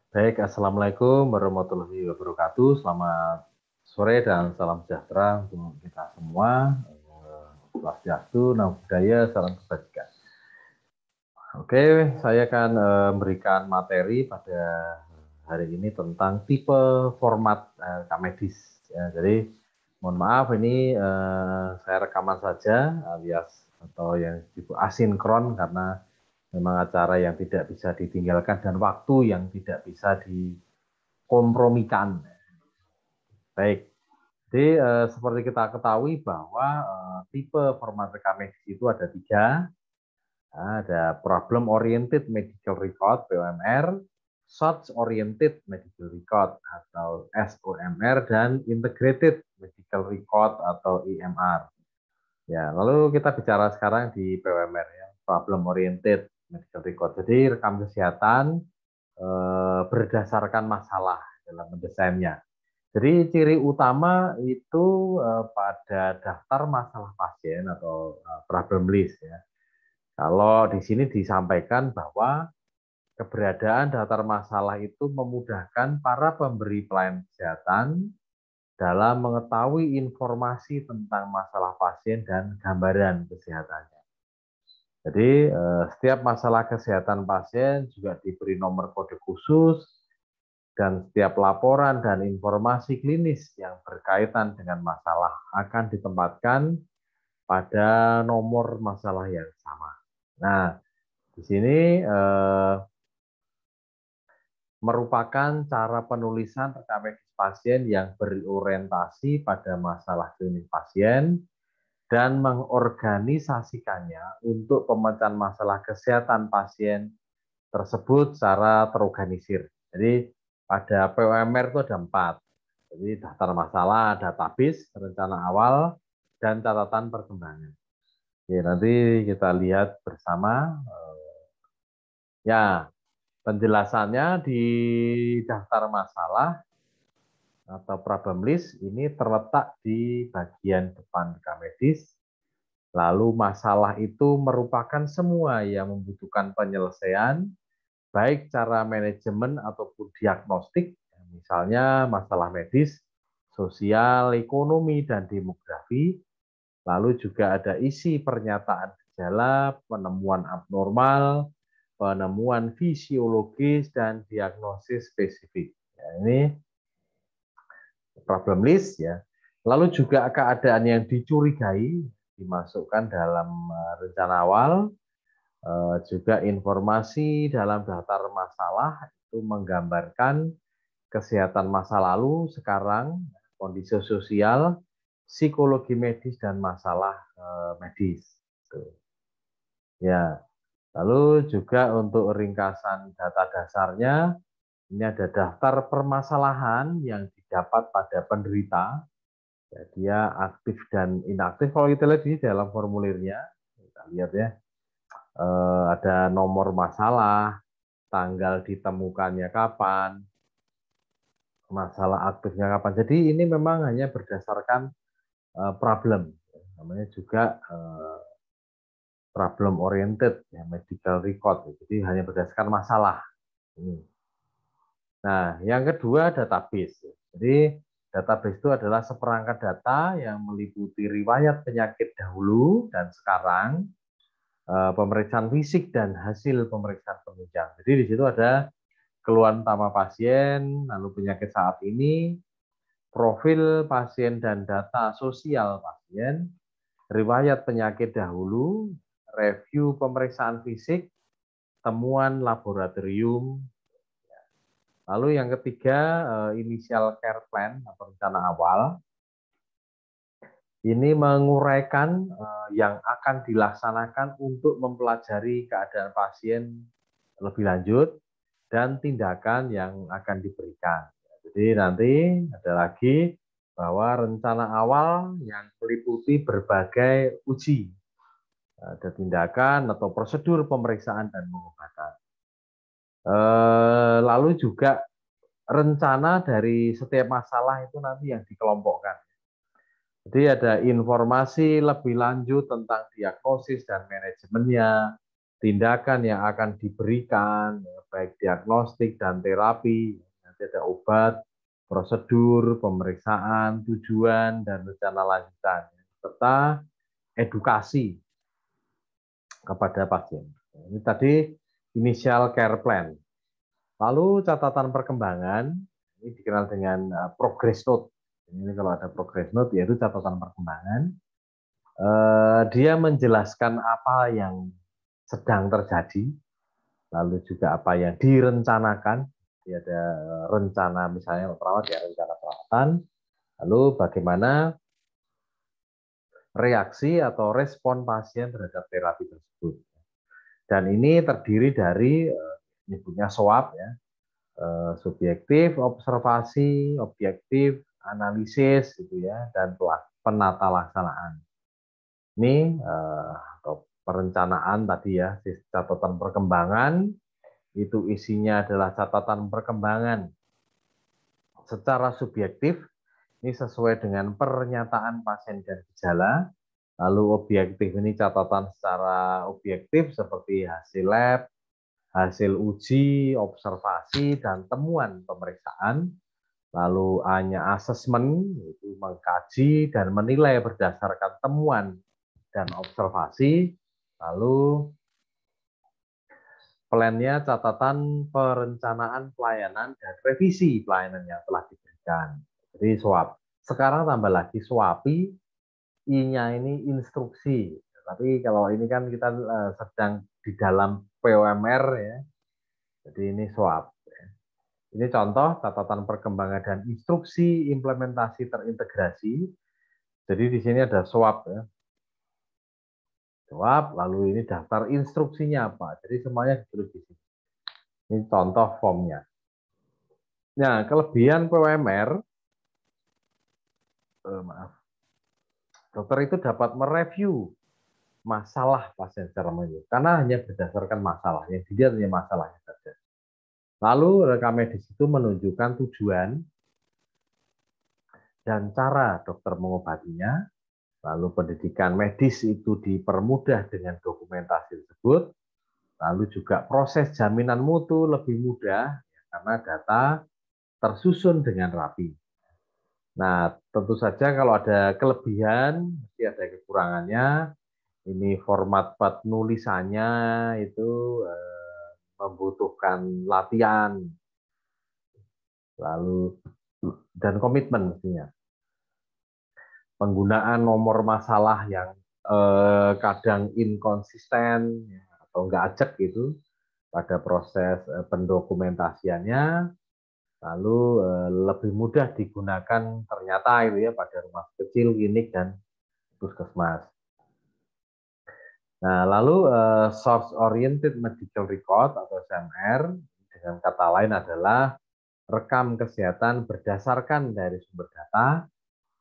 Baik, Assalamualaikum warahmatullahi wabarakatuh. Selamat sore dan salam sejahtera untuk kita semua. Swastiastu, Namo Buddhaya, salam kebajikan. Oke, saya akan memberikan materi pada hari ini tentang tipe format Kamedis. Ya, jadi, mohon maaf ini saya rekaman saja alias atau yang disebut asinkron karena memang acara yang tidak bisa ditinggalkan dan waktu yang tidak bisa dikompromikan. Baik, jadi seperti kita ketahui bahwa tipe format rekam medis itu ada tiga. Ada Problem Oriented Medical Record (POMR), Source Oriented Medical Record atau SOMR, dan Integrated Medical Record atau IMR. Ya, lalu kita bicara sekarang di POMR ya, Problem Oriented Medical Record. Jadi rekam kesehatan berdasarkan masalah dalam mendesainnya. Jadi ciri utama itu pada daftar masalah pasien atau problem list ya. Kalau di sini disampaikan bahwa keberadaan daftar masalah itu memudahkan para pemberi pelayanan kesehatan dalam mengetahui informasi tentang masalah pasien dan gambaran kesehatannya. Jadi setiap masalah kesehatan pasien juga diberi nomor kode khusus dan setiap laporan dan informasi klinis yang berkaitan dengan masalah akan ditempatkan pada nomor masalah yang sama. Nah, di sini merupakan cara penulisan rekam medis pasien yang berorientasi pada masalah klinis pasien dan mengorganisasikannya untuk pemecahan masalah kesehatan pasien tersebut secara terorganisir. Jadi pada POMR itu ada 4. Jadi daftar masalah, database, rencana awal, dan catatan perkembangan. Oke, nanti kita lihat bersama. Ya, penjelasannya di daftar masalah atau problem list ini terletak di bagian depan rekam medis. Lalu masalah itu merupakan semua yang membutuhkan penyelesaian, baik cara manajemen ataupun diagnostik, misalnya masalah medis, sosial, ekonomi, dan demografi. Lalu juga ada isi pernyataan gejala, penemuan abnormal, penemuan fisiologis, dan diagnosis spesifik. Ya, ini problem list ya. Lalu juga keadaan yang dicurigai dimasukkan dalam rencana awal. Juga informasi dalam daftar masalah itu menggambarkan kesehatan masa lalu, sekarang, kondisi sosial, psikologi medis, dan masalah medis. Ya, lalu juga untuk ringkasan data dasarnya, ini ada daftar permasalahan yang didapat pada penderita. Ya, dia aktif dan inaktif. Kalau kita lihat di dalam formulirnya, kita lihat ya, ada nomor masalah, tanggal ditemukannya kapan, masalah aktifnya kapan. Jadi ini memang hanya berdasarkan problem, namanya juga problem oriented ya, medical record. Jadi hanya berdasarkan masalah. Nah, yang kedua database. Jadi database itu adalah seperangkat data yang meliputi riwayat penyakit dahulu dan sekarang, pemeriksaan fisik dan hasil pemeriksaan penunjang. Jadi di situ ada keluhan utama pasien, lalu penyakit saat ini, profil pasien dan data sosial pasien, riwayat penyakit dahulu, review pemeriksaan fisik, temuan laboratorium. Lalu yang ketiga, initial care plan atau rencana awal. Ini menguraikan yang akan dilaksanakan untuk mempelajari keadaan pasien lebih lanjut dan tindakan yang akan diberikan. Jadi nanti ada lagi bahwa rencana awal yang meliputi berbagai uji, ada tindakan atau prosedur pemeriksaan dan pengobatan. Lalu juga rencana dari setiap masalah itu nanti yang dikelompokkan. Jadi ada informasi lebih lanjut tentang diagnosis dan manajemennya, tindakan yang akan diberikan, baik diagnostik dan terapi. Nanti ada obat, prosedur, pemeriksaan, tujuan, dan rencana lanjutan, serta edukasi kepada pasien. Ini tadi initial care plan. Lalu catatan perkembangan, ini dikenal dengan progress note. Ini kalau ada progress note, yaitu catatan perkembangan. Dia menjelaskan apa yang sedang terjadi, lalu juga apa yang direncanakan. Dia ada rencana misalnya perawat ya, rencana perawatan, lalu bagaimana reaksi atau respon pasien terhadap terapi tersebut. Dan ini terdiri dari nyebutnya SWOT ya, subjektif, observasi, objektif, analisis gitu ya, dan penata laksanaan. Ini atau perencanaan tadi ya, catatan perkembangan itu isinya adalah catatan perkembangan secara subjektif, ini sesuai dengan pernyataan pasien dan gejala. Lalu objektif ini catatan secara objektif seperti hasil lab, hasil uji, observasi, dan temuan pemeriksaan. Lalu A-nya asesmen, itu mengkaji dan menilai berdasarkan temuan dan observasi. Lalu plan-nya catatan perencanaan pelayanan dan revisi pelayanan yang telah diberikan. Jadi SWAP. Sekarang tambah lagi SWAPI, I-nya ini instruksi. Tapi kalau ini kan kita sedang di dalam POMR ya. Jadi ini SWAP. Ini contoh catatan perkembangan dan instruksi implementasi terintegrasi. Jadi di sini ada SWAP ya. SWAP, lalu ini daftar instruksinya apa. Jadi semuanya ditulis di sini. Ini contoh formnya. Nah, kelebihan POMR, maaf, dokter itu dapat mereview masalah pasien secara menyeluruh karena hanya berdasarkan masalah yang dilihat hanya masalahnya saja. Lalu rekam medis itu menunjukkan tujuan dan cara dokter mengobatinya. Lalu pendidikan medis itu dipermudah dengan dokumentasi tersebut. Lalu juga proses jaminan mutu lebih mudah karena data tersusun dengan rapi. Nah, tentu saja kalau ada kelebihan, mesti ada kekurangannya. Ini format penulisannya itu membutuhkan latihan, lalu dan komitmen mestinya. Penggunaan nomor masalah yang kadang inkonsisten atau enggak ajak gitu pada proses pendokumentasiannya, lalu lebih mudah digunakan ternyata itu ya pada rumah kecil, klinik dan puskesmas. Nah, lalu source oriented medical record atau SMR dengan kata lain adalah rekam kesehatan berdasarkan dari sumber data,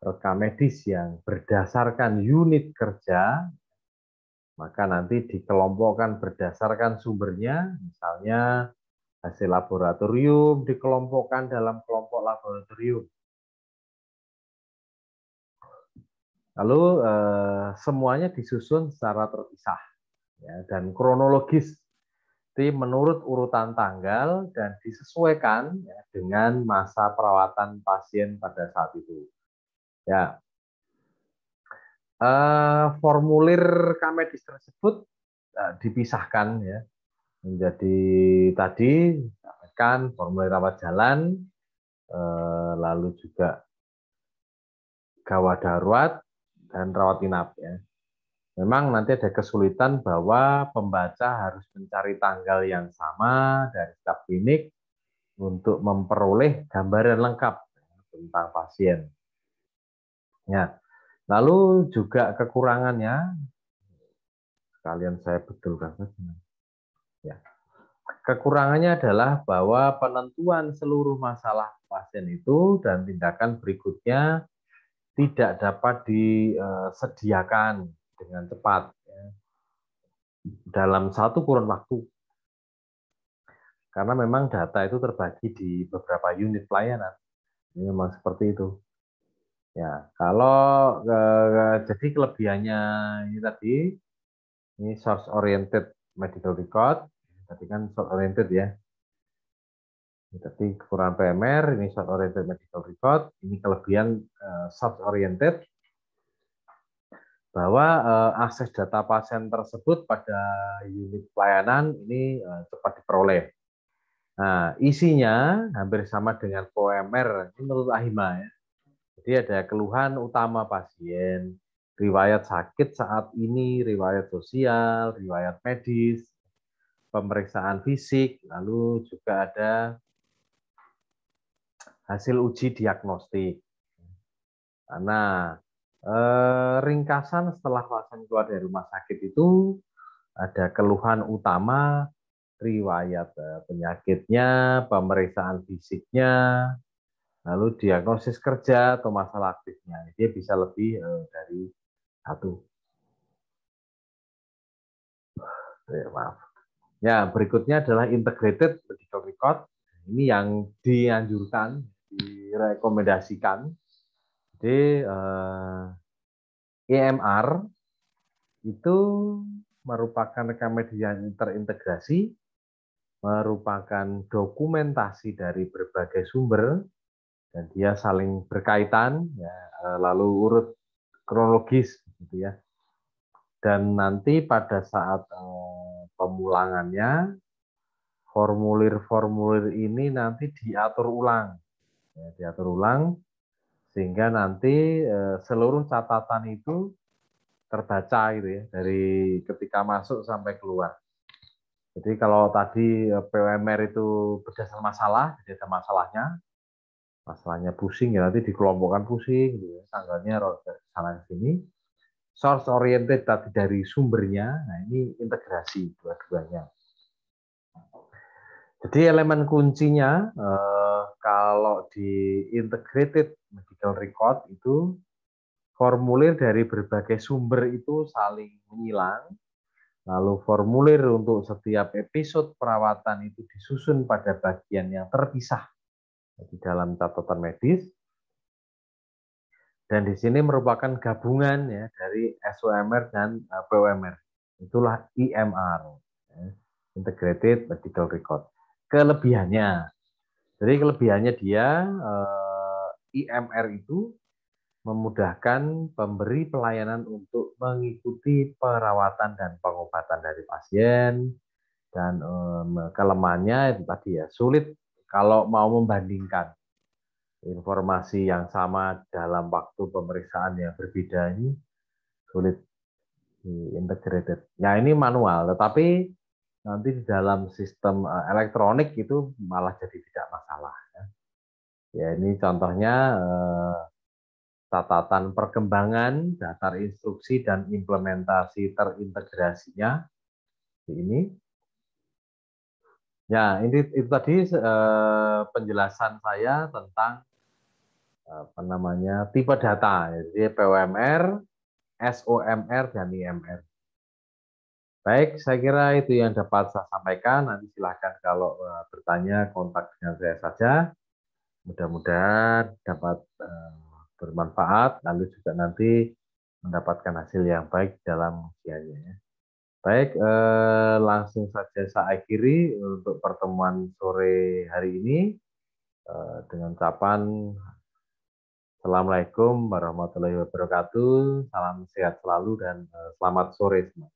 rekam medis yang berdasarkan unit kerja, maka nanti dikelompokkan berdasarkan sumbernya, misalnya hasil laboratorium dikelompokkan dalam kelompok laboratorium. Lalu semuanya disusun secara terpisah ya, dan kronologis menurut urutan tanggal dan disesuaikan ya, dengan masa perawatan pasien pada saat itu. Ya, formulir Kamedis tersebut dipisahkan ya menjadi tadi kan formulir rawat jalan, lalu juga gawat darurat dan rawat inap ya. Memang nanti ada kesulitan bahwa pembaca harus mencari tanggal yang sama dari setiap klinik untuk memperoleh gambaran lengkap tentang pasien. Ya, lalu juga kekurangannya, sekalian saya betulkan saja. Ya, kekurangannya adalah bahwa penentuan seluruh masalah pasien itu dan tindakan berikutnya tidak dapat disediakan dengan cepat ya, dalam satu kurun waktu. Karena memang data itu terbagi di beberapa unit pelayanan. Ini memang seperti itu. Ya, kalau jadi kelebihannya ini tadi, ini source oriented medical record, tadi kan source oriented ya. Jadi kekurangan PMR, ini short oriented medical record, ini kelebihan short oriented, bahwa akses data pasien tersebut pada unit pelayanan ini cepat diperoleh. Nah, isinya hampir sama dengan PMR, ini menurut AHIMA ya. Jadi ada keluhan utama pasien, riwayat sakit saat ini, riwayat sosial, riwayat medis, pemeriksaan fisik, lalu juga ada hasil uji diagnostik. Nah, ringkasan setelah pasien keluar dari rumah sakit itu ada keluhan utama, riwayat penyakitnya, pemeriksaan fisiknya, lalu diagnosis kerja atau masalah aktifnya. Dia bisa lebih dari satu. Maaf. Ya, berikutnya adalah integrated medical record. Ini yang dianjurkan, direkomendasikan. Jadi EMR itu merupakan rekam medis yang terintegrasi, merupakan dokumentasi dari berbagai sumber, dan dia saling berkaitan, ya, lalu urut kronologis, gitu ya. Dan nanti pada saat pemulangannya, formulir-formulir ini nanti diatur ulang, ya, diatur ulang sehingga nanti seluruh catatan itu terbaca gitu ya dari ketika masuk sampai keluar. Jadi kalau tadi PUMR itu berdasar masalah, jadi ada masalahnya, masalahnya pusing ya nanti dikelompokkan pusing, gitu ya, tanggalnya sana sini. Source oriented tadi dari sumbernya, nah ini integrasi dua-duanya. Jadi elemen kuncinya kalau di integrated medical record itu formulir dari berbagai sumber itu saling menyilang, lalu formulir untuk setiap episode perawatan itu disusun pada bagian yang terpisah di dalam catatan medis, dan di sini merupakan gabungan ya dari SOMR dan POMR. Itulah IMR, ya, Integrated Medical Record. Kelebihannya, jadi kelebihannya dia IMR itu memudahkan pemberi pelayanan untuk mengikuti perawatan dan pengobatan dari pasien, dan kelemahannya itu tadi ya sulit kalau mau membandingkan informasi yang sama dalam waktu pemeriksaan yang berbeda, ini sulit integrated. Ya ini manual, tetapi nanti di dalam sistem elektronik itu malah jadi tidak masalah. Ya ini contohnya catatan perkembangan, daftar instruksi dan implementasi terintegrasinya ini. Ya ini itu tadi penjelasan saya tentang apa namanya tipe data, jadi POMR, SOMR, dan IMR. Baik, saya kira itu yang dapat saya sampaikan. Nanti silahkan kalau bertanya kontak dengan saya saja. Mudah-mudahan dapat bermanfaat, lalu juga nanti mendapatkan hasil yang baik dalam ujiannya. Baik, langsung saja saya akhiri untuk pertemuan sore hari ini dengan ucapan Assalamualaikum warahmatullahi wabarakatuh. Salam sehat selalu dan selamat sore semua.